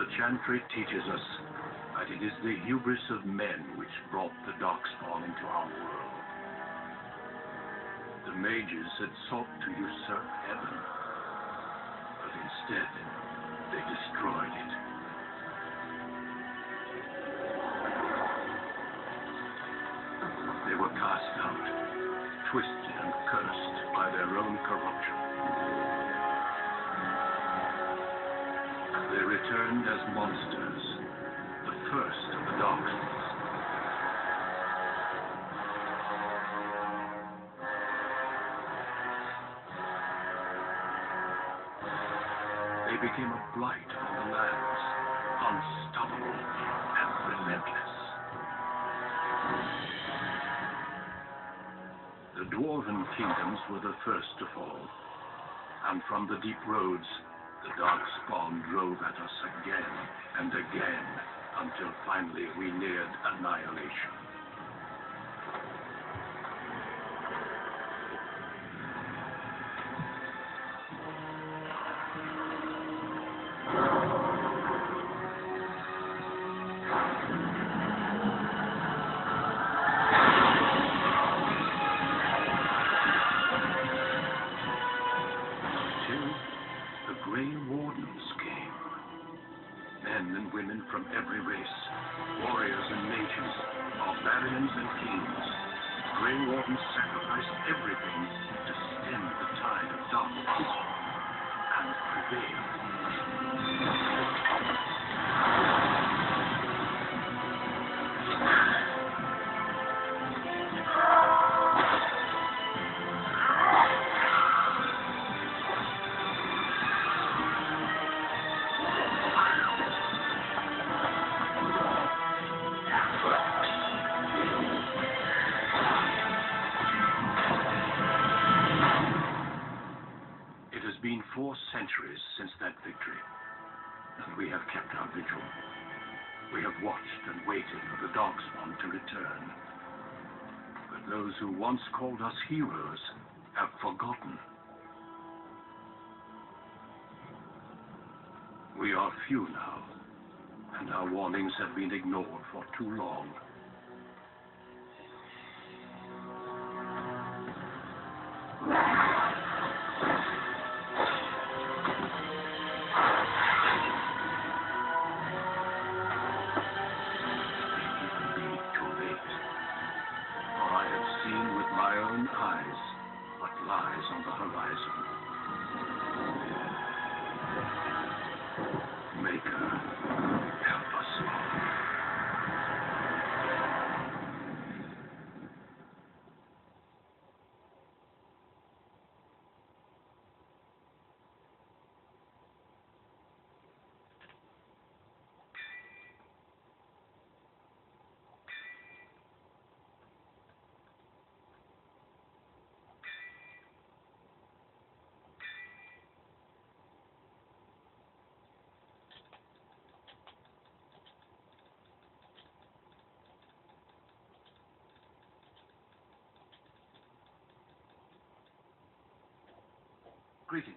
The Chantry teaches us that it is the hubris of men which brought the Darkspawn into our world. The mages had sought to usurp heaven, but instead they destroyed it. They were cast out, twisted and cursed by their own corruption. They returned as monsters, the first of the Darkspawn. They became a blight on the lands, unstoppable and relentless. The dwarven kingdoms were the first to fall, and from the deep roads, the Darkspawn drove at us again and again, until finally we neared annihilation. From every race, warriors and mages, barbarians and kings, Grey Wardens sacrificed everything to stem the tide of darkness and prevail. It has been 4 centuries since that victory, and we have kept our vigil. We have watched and waited for the Darkspawn to return. But those who once called us heroes have forgotten. We are few now, and our warnings have been ignored for too long. My own eyes, what lies on the horizon. Maker, help us all. Greetings.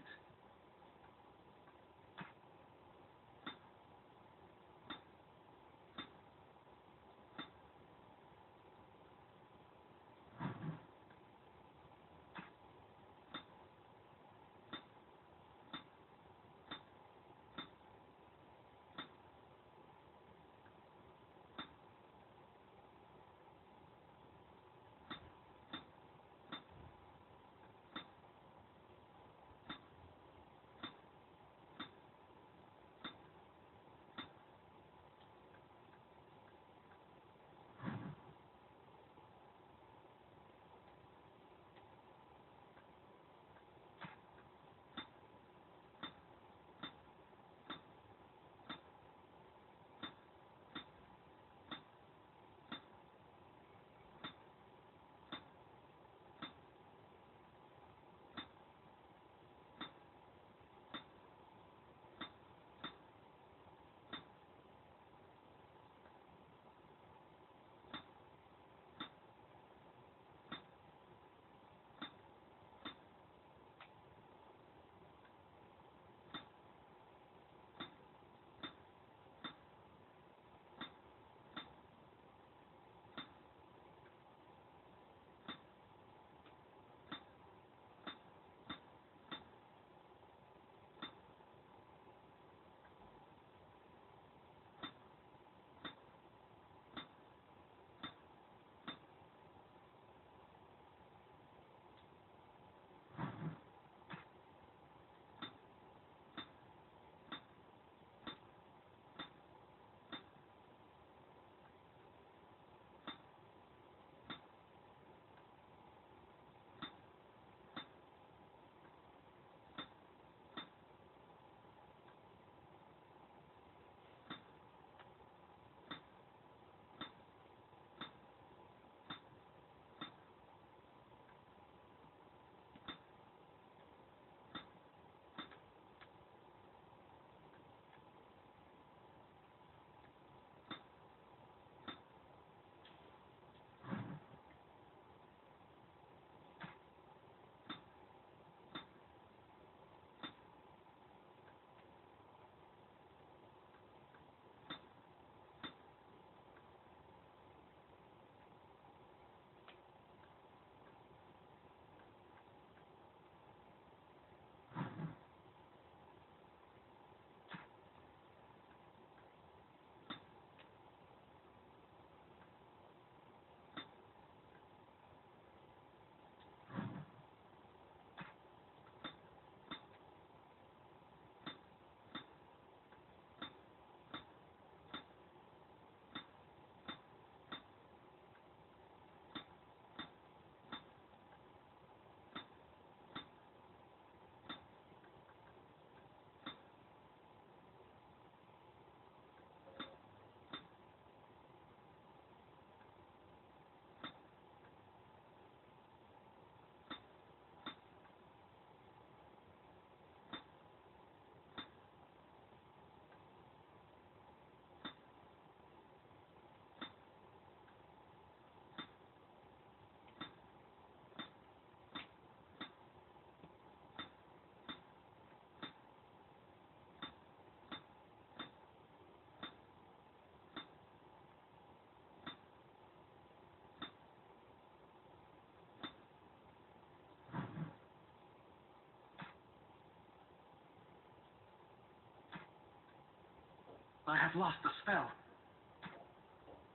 I have lost the spell.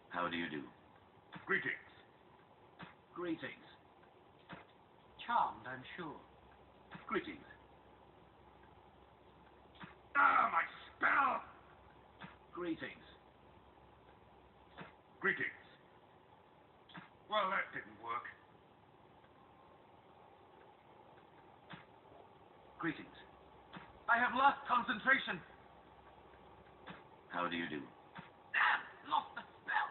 How do you do? Greetings. Greetings. Charmed, I'm sure. Greetings. Ah, my spell! Greetings. Greetings. Well, that didn't work. Greetings. I have lost concentration. How do you do? Lost the spell.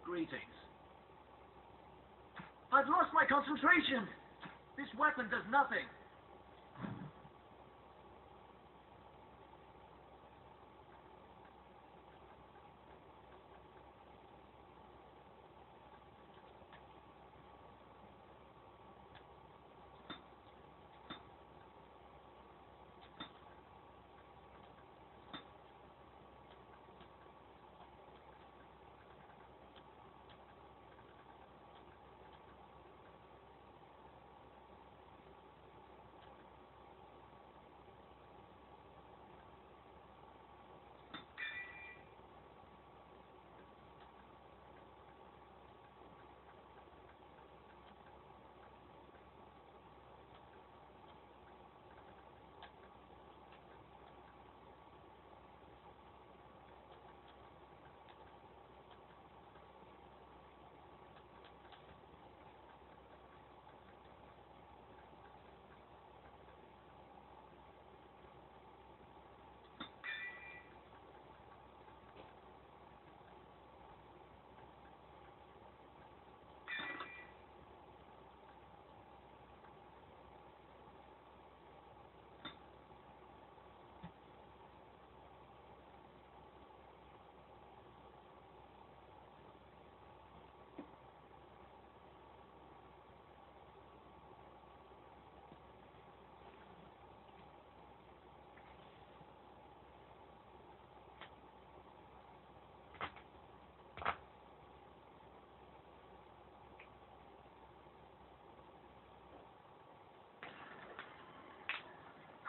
Greetings. I've lost my concentration. This weapon does nothing.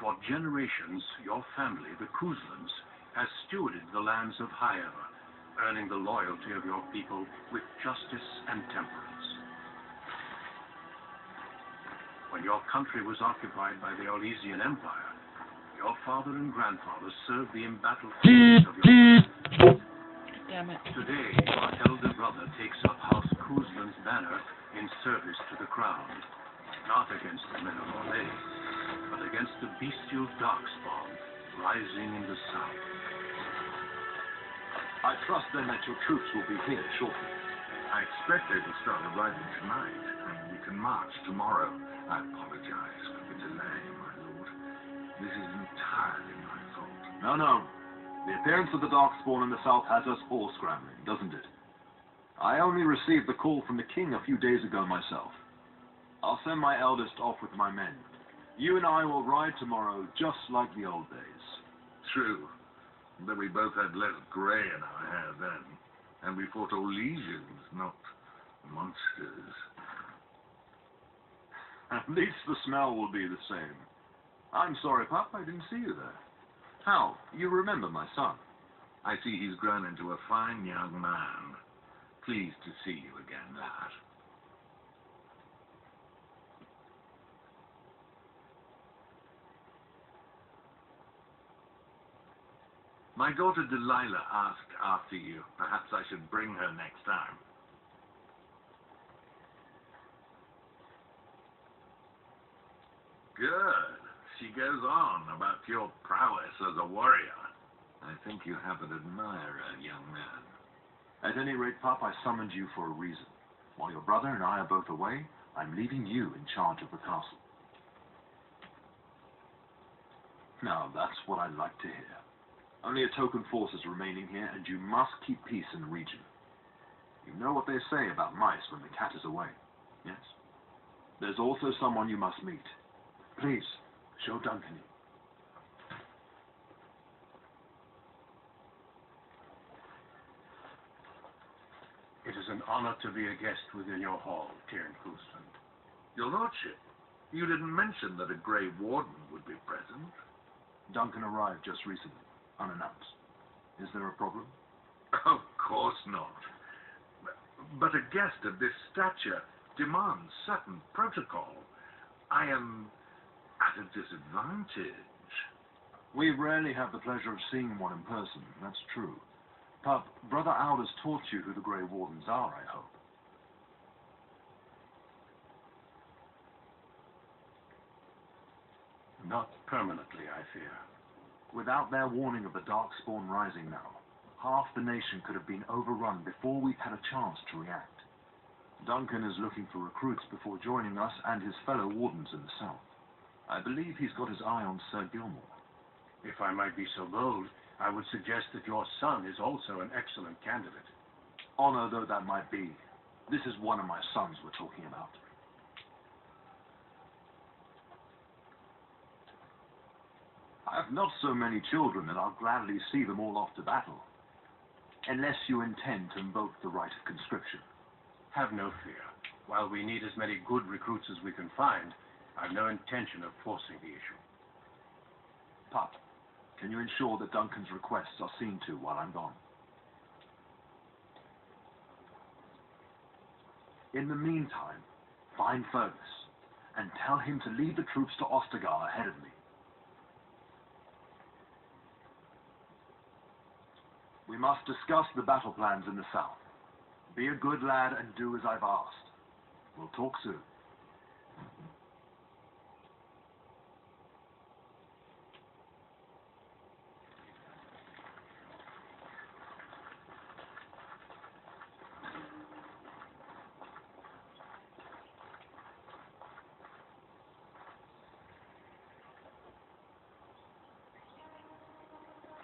For generations, your family, the Kuzlans, has stewarded the lands of Highever, earning the loyalty of your people with justice and temperance. When your country was occupied by the Orlesian Empire, your father and grandfather served the embattled forces of your country. Damn it. Today, your elder brother takes up House Kuzlan's banner in service to the crown, not against the men of Orlais, but against the bestial darkspawn rising in the south. I trust then that your troops will be here shortly. I expect they will start arriving tonight, and we can march tomorrow. I apologize for the delay, my lord. This is entirely my fault. No. The appearance of the Darkspawn in the south has us all scrambling, doesn't it? I only received the call from the king a few days ago myself. I'll send my eldest off with my men. You and I will ride tomorrow just like the old days. True, but we both had less gray in our hair then, and we fought Orlesians, not monsters. At least the smell will be the same. I'm sorry, Pup, I didn't see you there. How? You remember my son? I see he's grown into a fine young man. Pleased to see you again, lad. My daughter Delilah asked after you. Perhaps I should bring her next time. Good. She goes on about your prowess as a warrior. I think you have an admirer, young man. At any rate, Pup, I summoned you for a reason. While your brother and I are both away, I'm leaving you in charge of the castle. Now, that's what I'd like to hear. Only a token force is remaining here, and you must keep peace in the region. You know what they say about mice when the cat is away, yes? There's also someone you must meet. Please, show Duncan. It is an honor to be a guest within your hall, Tyrn Kuzland. Your lordship, you didn't mention that a Grey Warden would be present. Duncan arrived just recently, unannounced. Is there a problem? Of course not. But a guest of this stature demands certain protocol. I am at a disadvantage. We rarely have the pleasure of seeing one in person, that's true. Pup, Brother Aldous taught you who the Grey Wardens are, I hope. Not permanently, I fear. Without their warning of the Darkspawn rising now, half the nation could have been overrun before we've had a chance to react. Duncan is looking for recruits before joining us and his fellow Wardens in the south. I believe he's got his eye on Sir Gilmore. If I might be so bold, I would suggest that your son is also an excellent candidate. Honor though that might be, this is one of my sons we're talking about. I have not so many children that I'll gladly see them all off to battle. Unless you intend to invoke the right of conscription. Have no fear. While we need as many good recruits as we can find, I've no intention of forcing the issue. Pup, can you ensure that Duncan's requests are seen to while I'm gone? In the meantime, find Fergus and tell him to lead the troops to Ostagar ahead of me. We must discuss the battle plans in the south. Be a good lad and do as I've asked. We'll talk soon.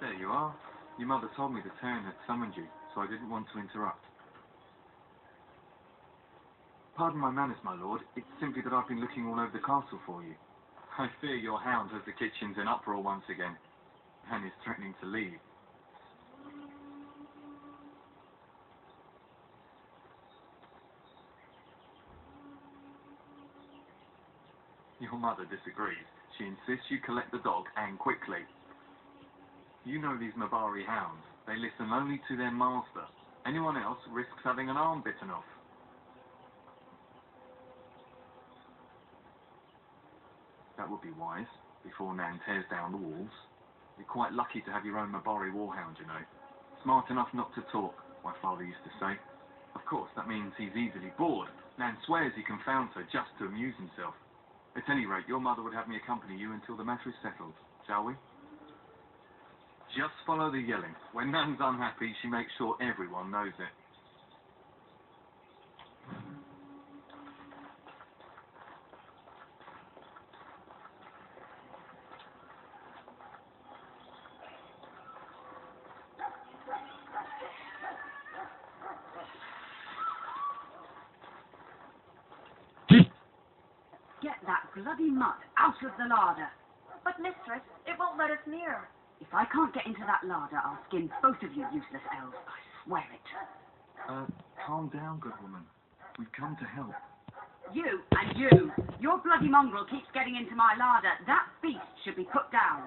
There you are. Your mother told me the Terran had summoned you, so I didn't want to interrupt. Pardon my manners, my lord. It's simply that I've been looking all over the castle for you. I fear your hound has the kitchens in uproar once again, and is threatening to leave. Your mother disagrees. She insists you collect the dog, and quickly. You know these Mabari hounds. They listen only to their master. Anyone else risks having an arm bitten off. That would be wise, before Nan tears down the walls. You're quite lucky to have your own Mabari warhound, you know. Smart enough not to talk, my father used to say. Of course, that means he's easily bored. Nan swears he confounds her just to amuse himself. At any rate, your mother would have me accompany you until the matter is settled, shall we? Just follow the yelling. When Nan's unhappy, she makes sure everyone knows it. Get that bloody mutt out of the larder. But, mistress, it won't let us near. If I can't get into that larder, I'll skin both of you useless elves. I swear it. Calm down, good woman. We've come to help. You and you. Your bloody mongrel keeps getting into my larder. That beast should be put down.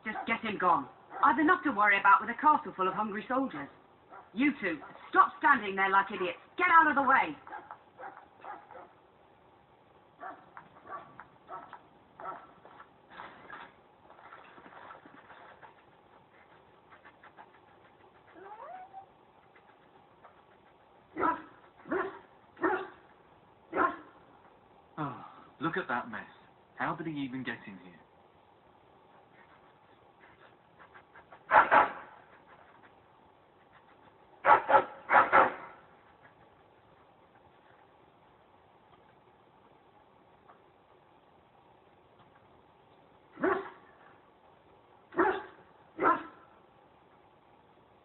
Just get him gone. I've enough to worry about with a castle full of hungry soldiers. You two, stop standing there like idiots. Get out of the way. Oh, look at that mess. How did he even get in here?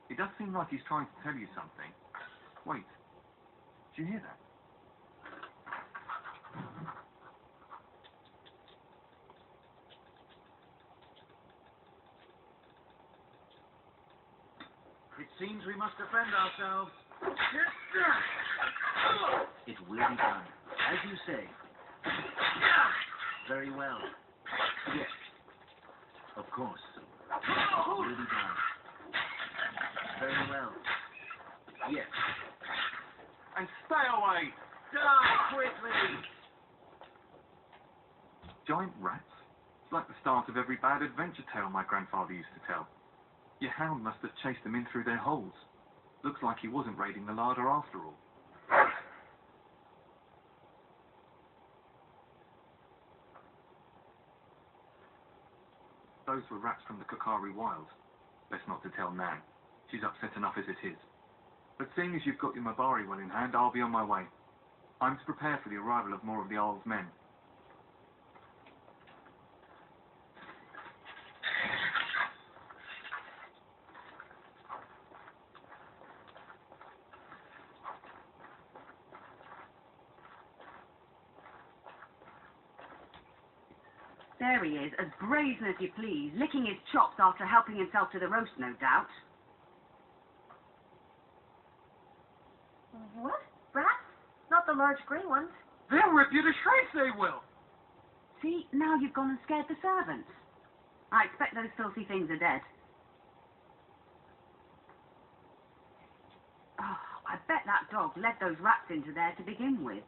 It does seem like he's trying to tell you something. Wait, did you hear that? It seems we must defend ourselves. It will be done, as you say. Very well. Yes. Of course. Will be done. Very well. Yes. And stay away! Die quickly! Giant rats? It's like the start of every bad adventure tale my grandfather used to tell. Your hound must have chased them in through their holes. Looks like he wasn't raiding the larder after all. Those were rats from the Kokari Wilds. Best not to tell Nan. She's upset enough as it is. But seeing as you've got your Mabari well in hand, I'll be on my way. I'm to prepare for the arrival of more of the Isle's men. There he is, as brazen as you please, licking his chops after helping himself to the roast, no doubt. What? Rats? Not the large green ones. They'll rip you to shreds, they will! See, now you've gone and scared the servants. I expect those filthy things are dead. Oh, I bet that dog led those rats into there to begin with.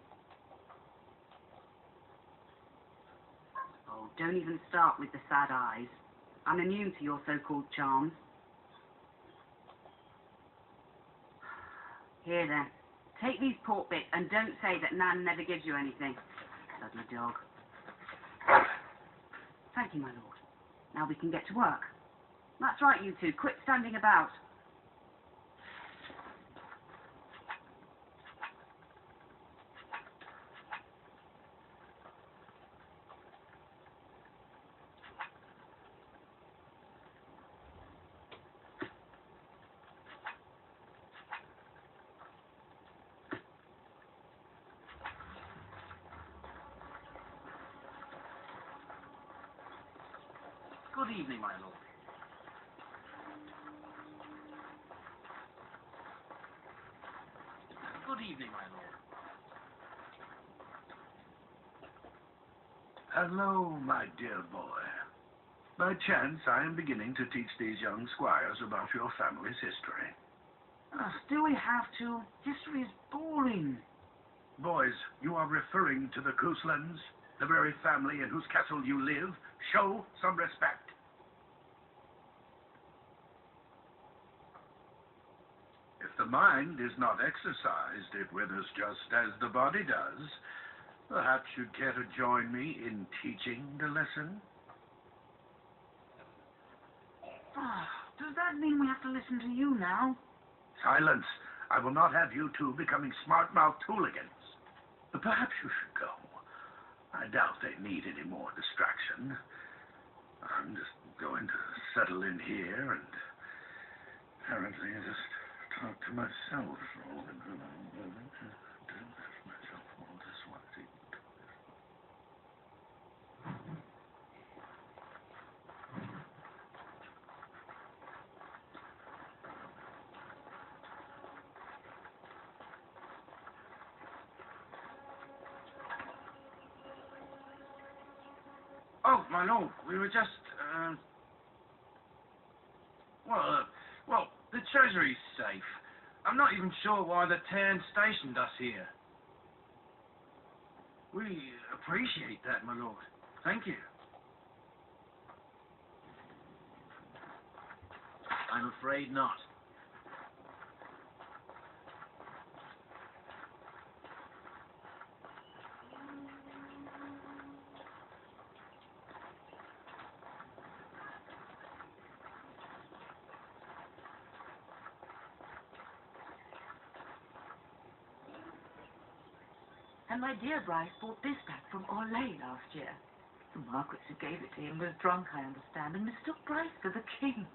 Oh, don't even start with the sad eyes. I'm immune to your so-called charms. Here then, take these pork bits and don't say that Nan never gives you anything. Ugly dog. Thank you, my lord. Now we can get to work. That's right, you two. Quit standing about. Good evening, my lord. Good evening, my lord. Hello, my dear boy. By chance, I am beginning to teach these young squires about your family's history. Still we have to. History is boring. Boys, you are referring to the Couslands, the very family in whose castle you live. Show some respect. If the mind is not exercised, it withers just as the body does. Perhaps you'd care to join me in teaching the lesson? Does that mean we have to listen to you now? Silence. I will not have you two becoming smart-mouthed hooligans. Perhaps you should go. I doubt they need any more distraction. I'm just going to settle in here and apparently just talk to myself. Oh, my lord, we were just, well, the treasury's safe. I'm not even sure why the town stationed us here. We appreciate that, my lord. Thank you. I'm afraid not. And my dear Bryce bought this back from Orlais last year. The Marquis who gave it to him was drunk, I understand, and mistook Bryce for the king.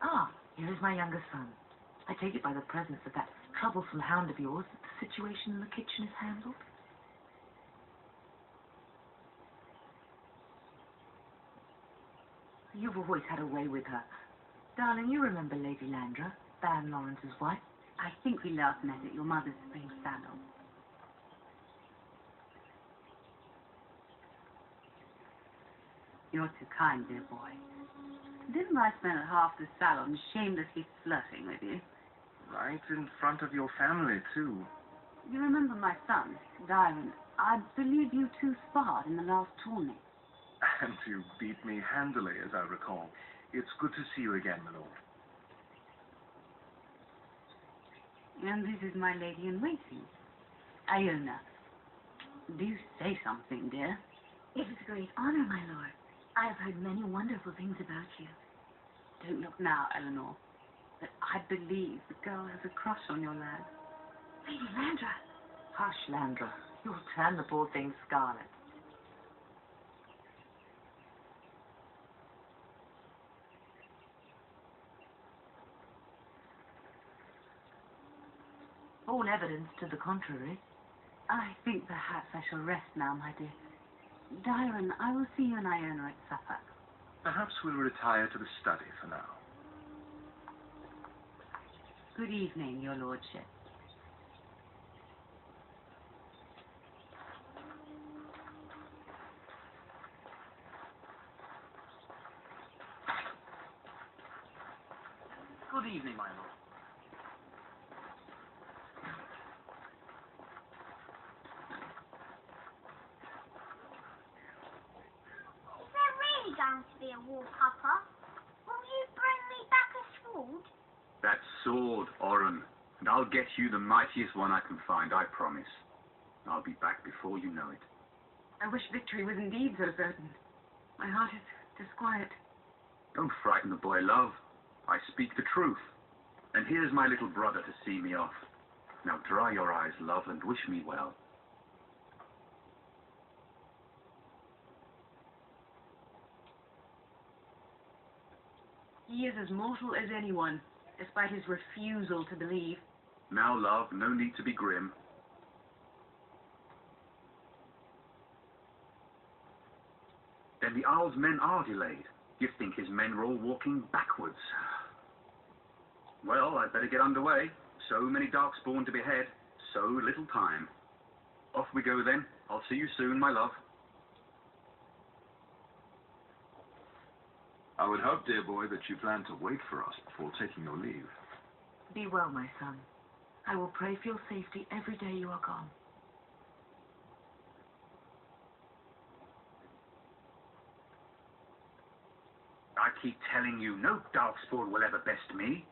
Ah, here is my younger son. I take it by the presence of that troublesome hound of yours that the situation in the kitchen is handled. You've always had a way with her. Darling, you remember Lady Landra, Baron Lawrence's wife? I think we last met at your mother's spring salon. You're too kind, dear boy. Didn't I spend half the salon shamelessly flirting with you? Right in front of your family, too. You remember my son, Dyron? I believe you two sparred in the last tourney. And you beat me handily, as I recall. It's good to see you again, my lord. And this is my lady-in-waiting, Iona. Do say something, dear. It is a great honor, my lord. I have heard many wonderful things about you. Don't look now, Eleanor. But I believe the girl has a crush on your lad. Lady Landra. Hush, Landra. You'll turn the poor thing scarlet. All evidence to the contrary. I think perhaps I shall rest now, my dear. Dyron, I will see you and Iona at supper. Perhaps we'll retire to the study for now. Good evening, your lordship. Good evening, my lord. Is there really going to be a war, Papa? Will you bring me back a sword? That sword, Oren, and I'll get you the mightiest one I can find, I promise. I'll be back before you know it. I wish victory was indeed so certain. My heart is disquiet. Don't frighten the boy, love. I speak the truth. And here's my little brother to see me off. Now dry your eyes, love, and wish me well. He is as mortal as anyone, despite his refusal to believe. Now, love, no need to be grim. Then the Owl's men are delayed. You think his men were all walking backwards. Well, I'd better get underway. So many Darkspawn to behead, so little time. Off we go then. I'll see you soon, my love. I would hope, dear boy, that you plan to wait for us before taking your leave. Be well, my son. I will pray for your safety every day you are gone. I keep telling you, no Darkspawn will ever best me.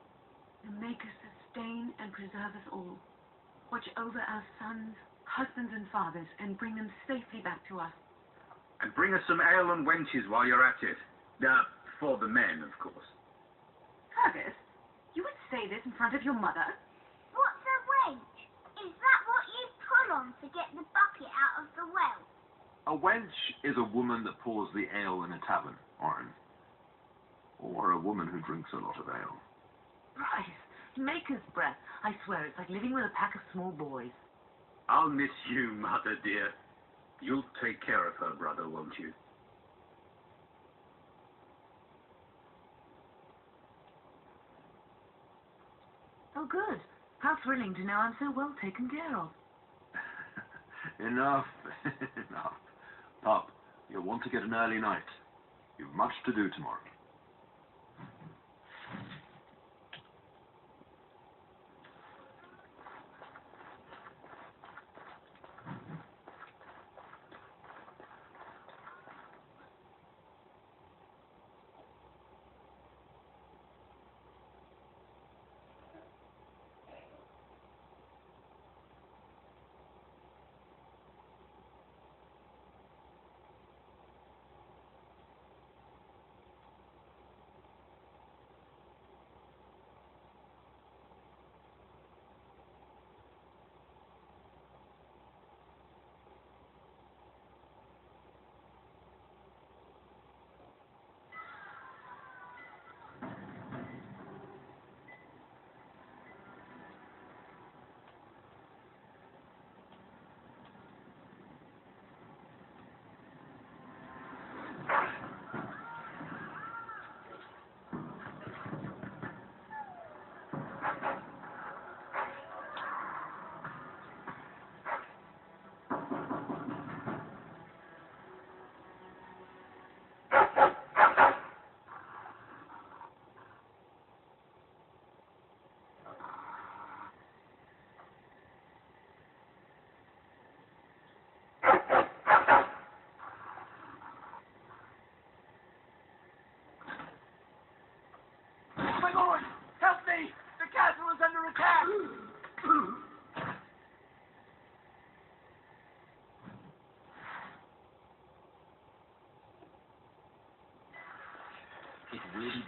The Maker sustain and preserve us all. Watch over our sons, husbands and fathers, and bring them safely back to us. And bring us some ale and wenches while you're at it. For the men, of course. Fergus, you would say this in front of your mother? What's a wench? Is that what you pull on to get the bucket out of the well? A wench is a woman that pours the ale in a tavern, Oren. Or a woman who drinks a lot of ale. Bryce, Maker's breath. I swear it's like living with a pack of small boys. I'll miss you, mother dear. You'll take care of her, brother, won't you? Oh, good. How thrilling to know I'm so well taken care of. Enough, enough. Pup, you'll want to get an early night. You've much to do tomorrow.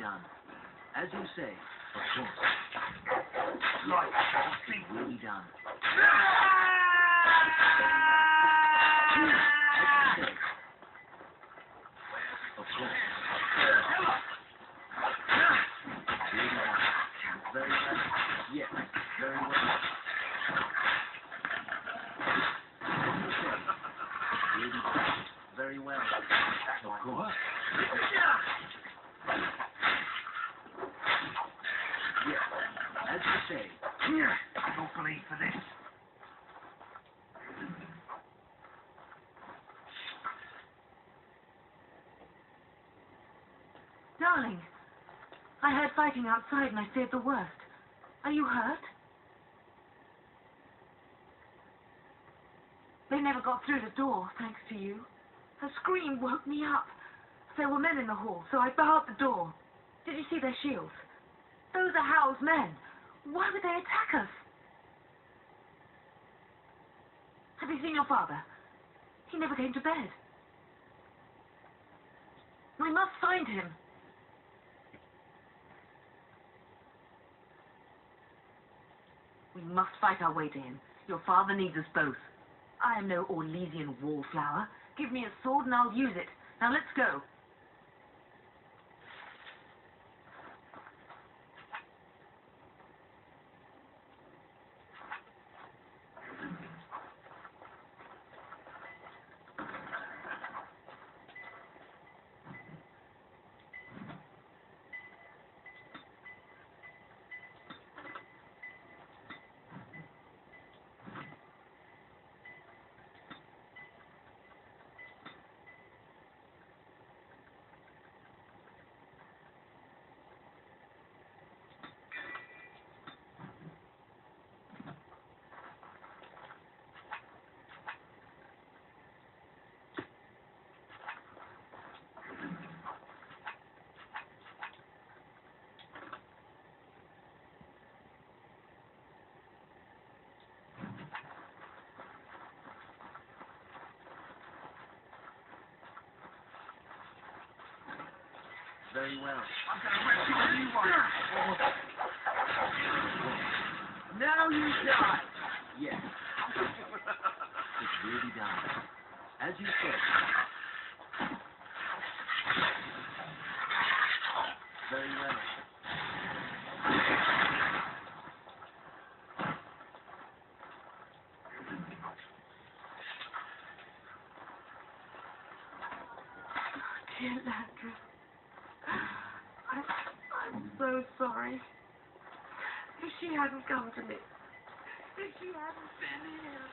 done. As you say. Of course. Like, It will be done. Of course. Very well. Yes, very well. Very well. Of course. Yes, as you say. Hopefully for this. Darling, I heard fighting outside and I feared the worst. Are you hurt? They never got through the door, thanks to you. Her scream woke me up. There were men in the hall, so I barred the door. Did you see their shields? Those are Hal's men. Why would they attack us? Have you seen your father? He never came to bed. We must find him. We must fight our way to him. Your father needs us both. I am no Orlesian wallflower. Give me a sword and I'll use it. Now let's go. Very well. I'm going to rescue anyone. Now you die. Yes. It will be done. As you said. Very well. Dear Landra, I'm so sorry. If she hadn't come to me, if she hadn't been here.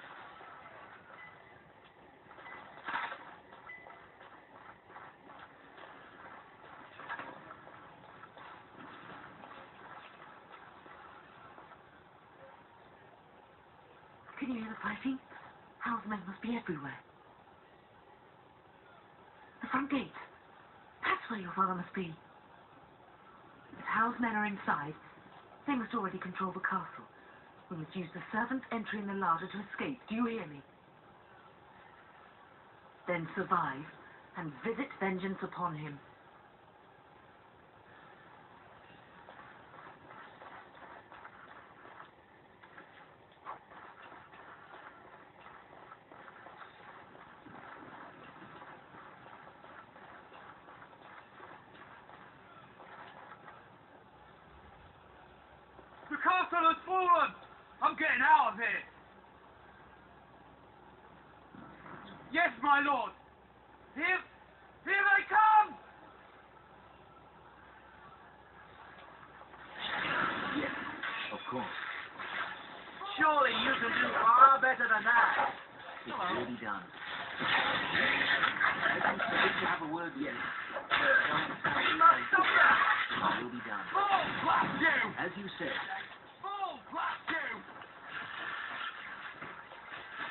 Can you hear the fighting? Hal's men must be everywhere. The front gate. That's where your father must be. If Hal's men are inside, they must already control the castle. We must use the servant's entry in the larder to escape. Do you hear me? Then survive and visit vengeance upon him. The castle has fallen! I'm getting out of here! Yes, my lord! Here they come! Yes, of course. Surely you can do far better than that! It will be done. As you said, to have a word with you. You must stop that! It will be done. Fool, blast you! As you said. Fool, blast you!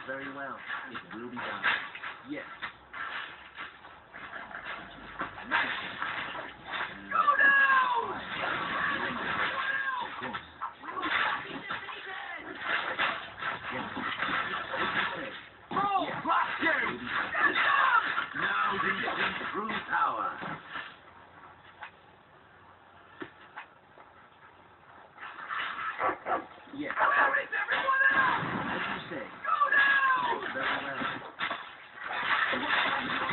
Very well. It will be done. Yes. Go down! Of course. We will not be defeated! Yes. As you said. Fool, blast you! It will be done. Get down! Now we see true power. Yes. Where is everyone else? As you say. Go down! Very well.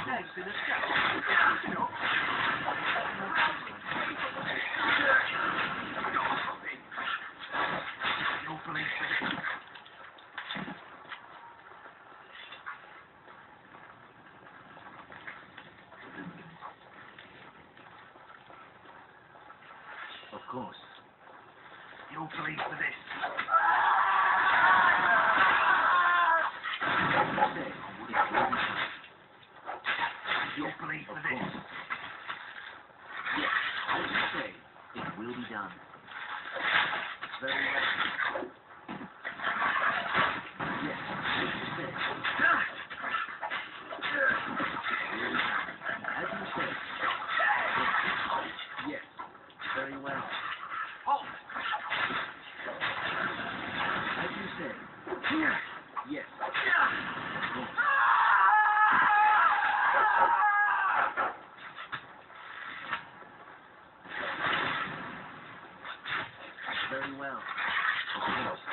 Next in a step. You'll believe this. Of course. You'll believe for this. You'll believe for this. Yes, as you say, it will be done. Very well. Yes, as you say. As you say. Yes, very well. Halt! As you say. Yes. Very well. Of course.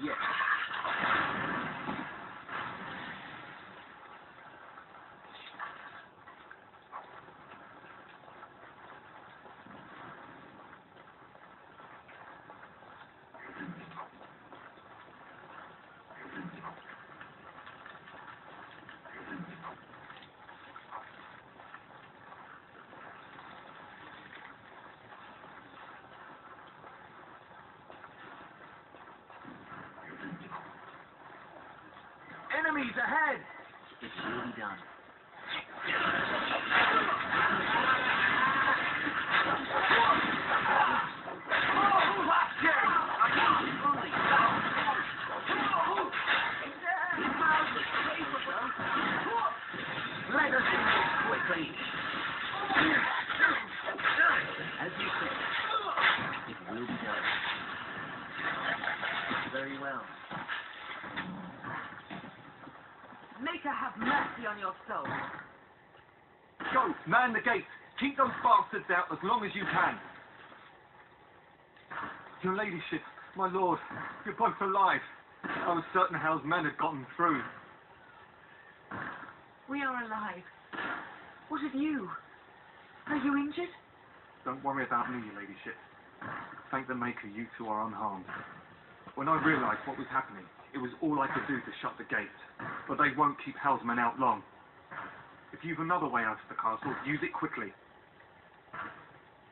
Yes. Enemies ahead! It will be done. Let us do this quickly. As you say, it will be done. Very well. Make her have mercy on your soul. Go, man the gates. Keep those bastards out as long as you can. Your ladyship, my lord, you're both alive. I was certain Hal's men had gotten through. We are alive. What of you? Are you injured? Don't worry about me, your ladyship. Thank the Maker, you two are unharmed. When I realised what was happening, it was all I could do to shut the gates. But they won't keep Hal's men out long. If you've another way out of the castle, use it quickly.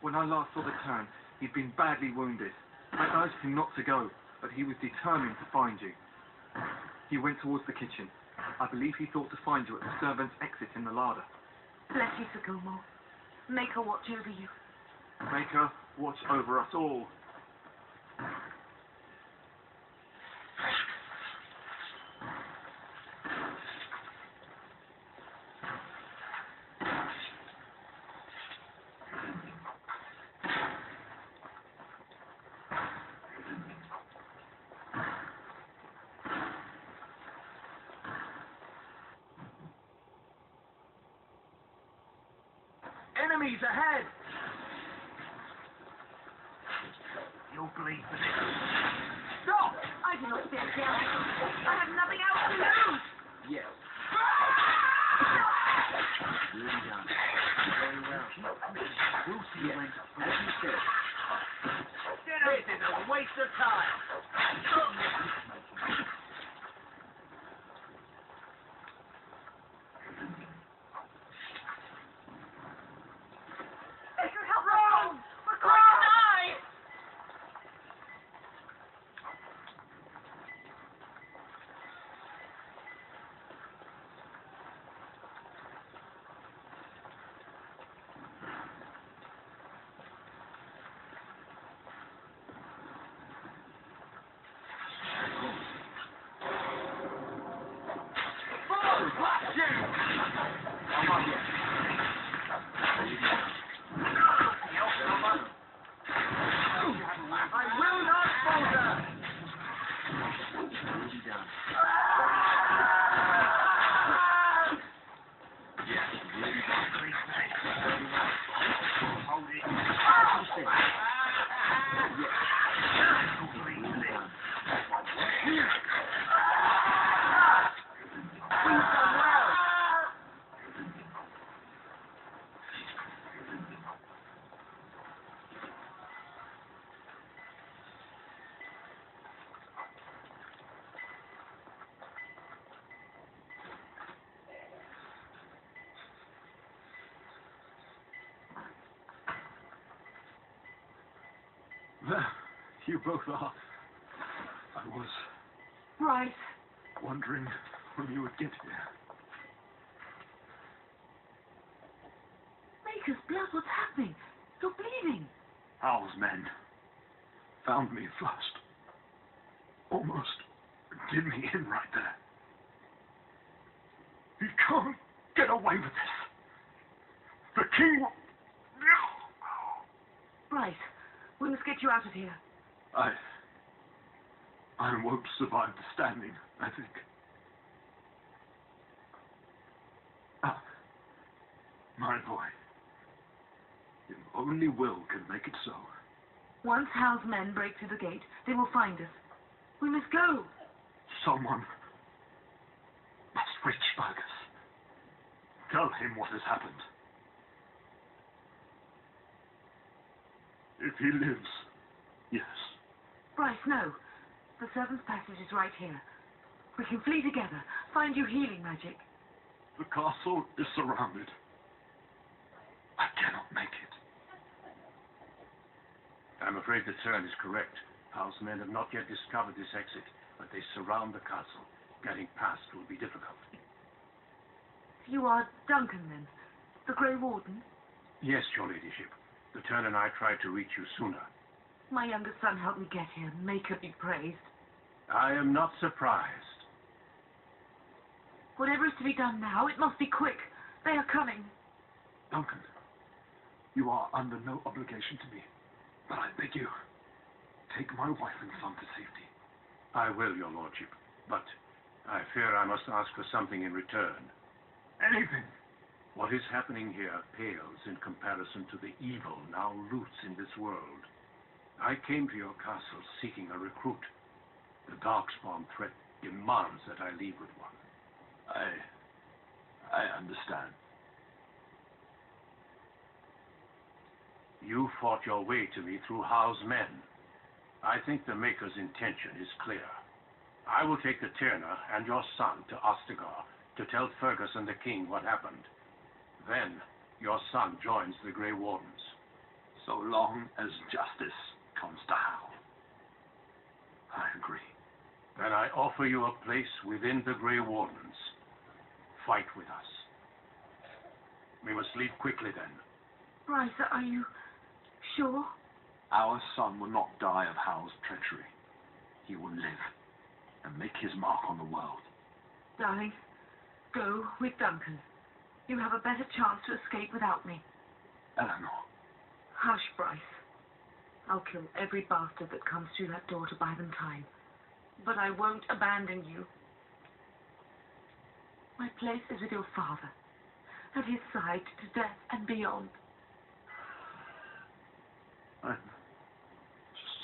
When I last saw the Turn, he'd been badly wounded. I urged him not to go, but he was determined to find you. He went towards the kitchen. I believe he thought to find you at the servants' exit in the larder. Bless you, Sir Gilmore. Make her watch over you. Make her watch over us all. Enemies ahead! You'll believe for this. Stop! I do not stand down. I have nothing else to lose. Yes. Will be done. Very well. We'll see when, as you said. This is a waste of time. Run! We're going to die! There, you both are. I was Bryce. wondering when you would get here. Maker's blood, what's happening? You're bleeding. Hal's men found me first. Almost did me in right there. You can't get away with this. The king will... Bryce, we must get you out of here. I won't survive the standing, I think. Ah, my boy. If only will can make it so. Once Hal's men break through the gate, they will find us. We must go. Someone must reach Fergus. Tell him what has happened. If he lives, yes. Bryce, no. The servant's passage is right here. We can flee together, find you healing magic. The castle is surrounded. I cannot make it. I'm afraid the Cern is correct. Hal's men have not yet discovered this exit, but they surround the castle. Getting past will be difficult. You are Duncan, then? The Grey Warden? Yes, your ladyship. The Cern and I tried to reach you sooner. My youngest son helped me get here. Maker be praised. I am not surprised. Whatever is to be done now, it must be quick. They are coming. Duncan, you are under no obligation to me, but I beg you, take my wife and son to safety. I will, your lordship, but I fear I must ask for something in return. Anything. What is happening here pales in comparison to the evil now roots in this world. I came to your castle seeking a recruit. The Darkspawn threat demands that I leave with one. I understand. You fought your way to me through Hal's men. I think the Maker's intention is clear. I will take the Tyrna and your son to Ostagar to tell Fergus and the king what happened. Then, your son joins the Grey Wardens. So long as justice comes to Hal. I agree. Then I offer you a place within the Grey Wardens. Fight with us. We must leave quickly then. Bryce, are you sure? Our son will not die of Hal's treachery. He will live and make his mark on the world. Darling, go with Duncan. You have a better chance to escape without me. Eleanor. Hush, Bryce. I'll kill every bastard that comes through that door to buy them time. But I won't abandon you. My place is with your father, at his side to death and beyond. I'm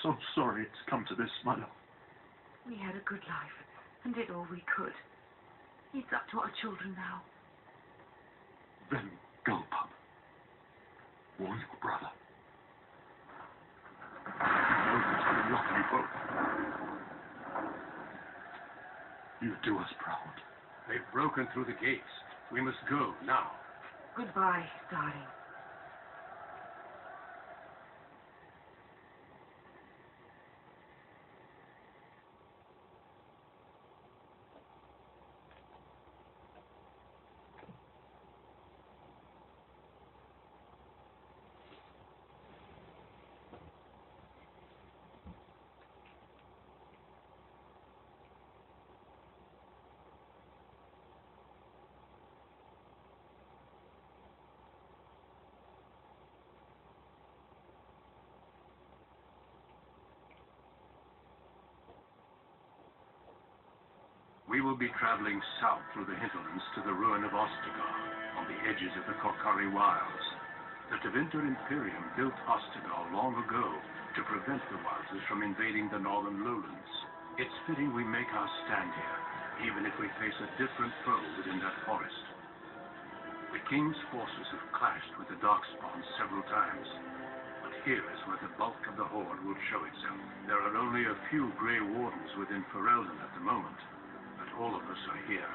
so sorry it's come to this, my love. We had a good life and did all we could. It's up to our children now. Then go, pup. Warn your brother. I know that I love you both. You do us proud. They've broken through the gates. We must go now. Goodbye, darling. We will be traveling south through the hinterlands to the ruin of Ostagar, on the edges of the Korkari Wilds. The Tevinter Imperium built Ostagar long ago to prevent the Wildses from invading the northern lowlands. It's fitting we make our stand here, even if we face a different foe within that forest. The King's forces have clashed with the Darkspawn several times, but here is where the bulk of the Horde will show itself. There are only a few Grey Wardens within Ferelden at the moment. All of us are here.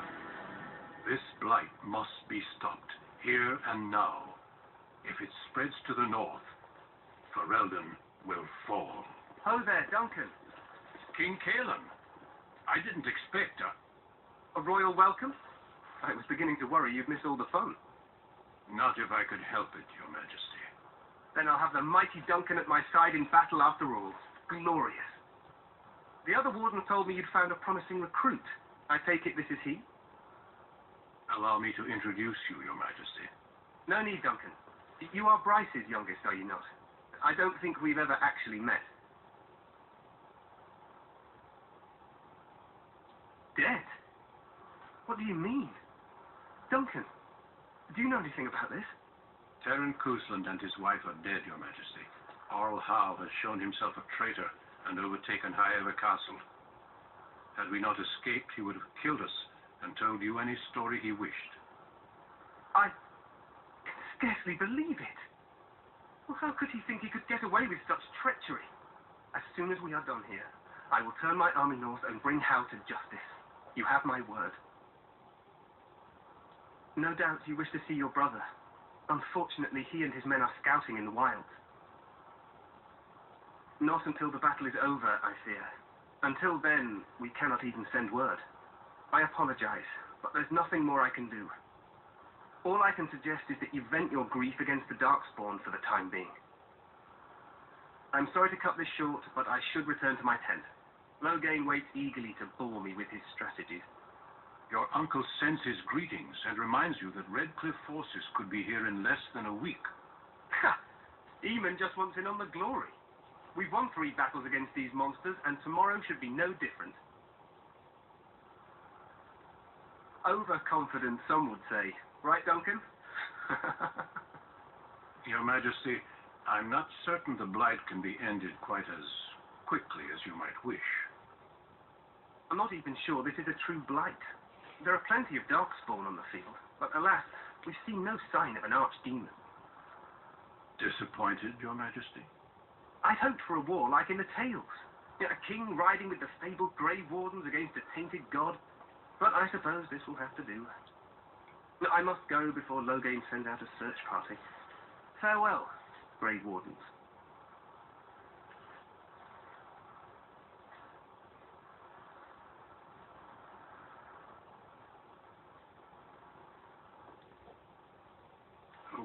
This blight must be stopped, here and now. If it spreads to the north, Ferelden will fall. Ho there, Duncan. King Caleb, I didn't expect A royal welcome? I was beginning to worry you'd miss all the fun. Not if I could help it, Your Majesty. Then I'll have the mighty Duncan at my side in battle after all. Glorious. The other warden told me you'd found a promising recruit. I take it this is he? Allow me to introduce you, Your Majesty. No need, Duncan. You are Bryce's youngest, are you not? I don't think we've ever actually met. Dead? What do you mean? Duncan, do you know anything about this? Terran Cousland and his wife are dead, Your Majesty. Arl Howe has shown himself a traitor and overtaken Highever Castle. Had we not escaped, he would have killed us and told you any story he wished. I can scarcely believe it. Well, how could he think he could get away with such treachery? As soon as we are done here, I will turn my army north and bring Howe to justice. You have my word. No doubt you wish to see your brother. Unfortunately, he and his men are scouting in the wilds. Not until the battle is over, I fear. Until then, we cannot even send word. I apologize, but there's nothing more I can do. All I can suggest is that you vent your grief against the Darkspawn for the time being. I'm sorry to cut this short, but I should return to my tent. Loghain waits eagerly to bore me with his strategies. Your uncle sends his greetings and reminds you that Redcliffe forces could be here in less than a week. Ha! Eamon just wants in on the glory. We've won 3 battles against these monsters, and tomorrow should be no different. Overconfident, some would say. Right, Duncan? Your Majesty, I'm not certain the blight can be ended quite as quickly as you might wish. I'm not even sure this is a true blight. There are plenty of Darkspawn on the field, but alas, we've seen no sign of an archdemon. Disappointed, Your Majesty? I'd hoped for a war like in the tales. A king riding with the fabled Grey Wardens against a tainted god. But I suppose this will have to do. I must go before Loghain sends out a search party. Farewell, Grey Wardens.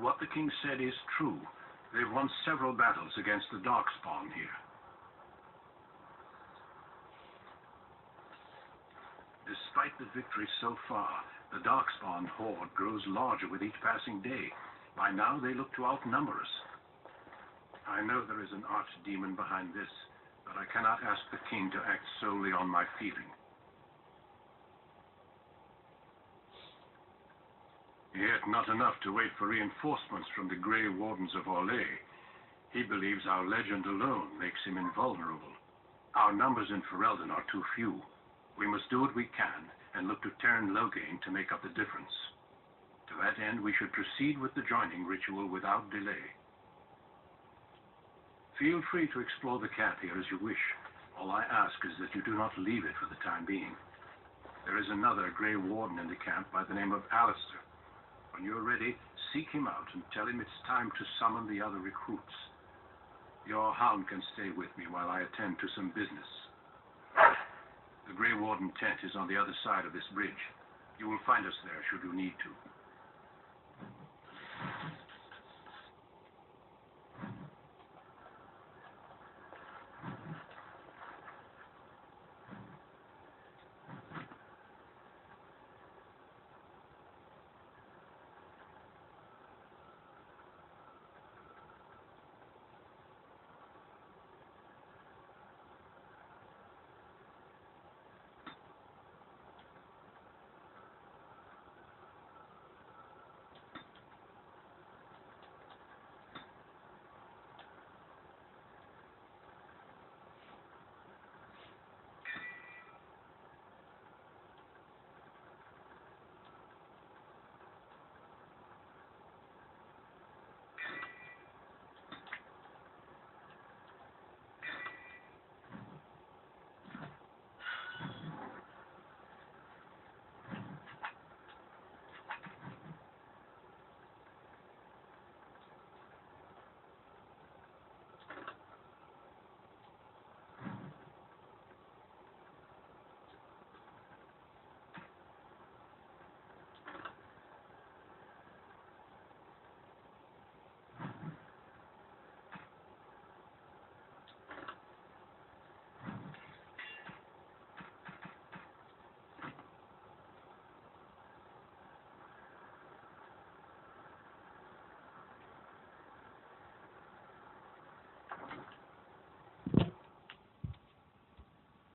What the king said is true. They've won several battles against the Darkspawn here. Despite the victory so far, the Darkspawn horde grows larger with each passing day. By now, they look to outnumber us. I know there is an archdemon behind this, but I cannot ask the king to act solely on my feeling. Yet not enough to wait for reinforcements from the Grey Wardens of Orlais. He believes our legend alone makes him invulnerable. Our numbers in Ferelden are too few. We must do what we can and look to Terran Loghain to make up the difference. To that end, we should proceed with the joining ritual without delay. Feel free to explore the camp here as you wish. All I ask is that you do not leave it for the time being. There is another Grey Warden in the camp by the name of Alistair. When you're ready, seek him out and tell him it's time to summon the other recruits. Your hound can stay with me while I attend to some business. The Grey Warden tent is on the other side of this bridge. You will find us there should you need to.